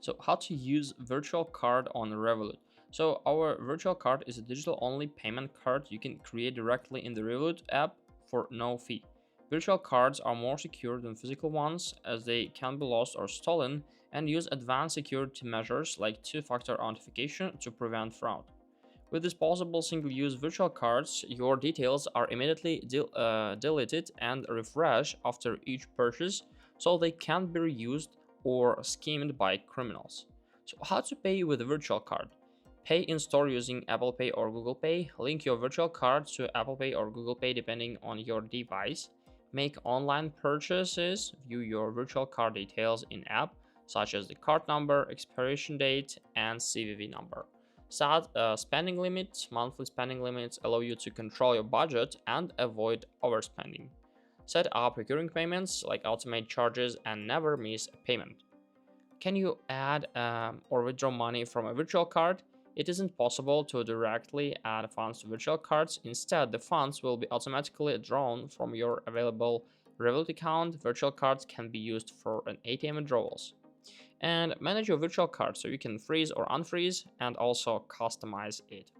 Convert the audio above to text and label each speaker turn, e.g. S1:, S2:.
S1: So how to use virtual card on Revolut. So our virtual card is a digital only payment card you can create directly in the Revolut app for no fee. Virtual cards are more secure than physical ones as they can be lost or stolen and use advanced security measures like two-factor authentication to prevent fraud. With disposable single-use virtual cards, your details are immediately deleted and refreshed after each purchase, so they can't be reused or schemed by criminals. So, how to pay with a virtual card? Pay in store using Apple Pay or Google Pay. Link your virtual card to Apple Pay or Google Pay depending on your device. Make online purchases. View your virtual card details in app, such as the card number, expiration date, and CVV number. Set spending limits. Monthly spending limits allow you to control your budget and avoid overspending. Set up recurring payments like automate charges and never miss a payment. Can you add or withdraw money from a virtual card? It isn't possible to directly add funds to virtual cards. Instead, the funds will be automatically drawn from your available Revolut account. Virtual cards can be used for an ATM withdrawals. And manage your virtual card so you can freeze or unfreeze and also customize it.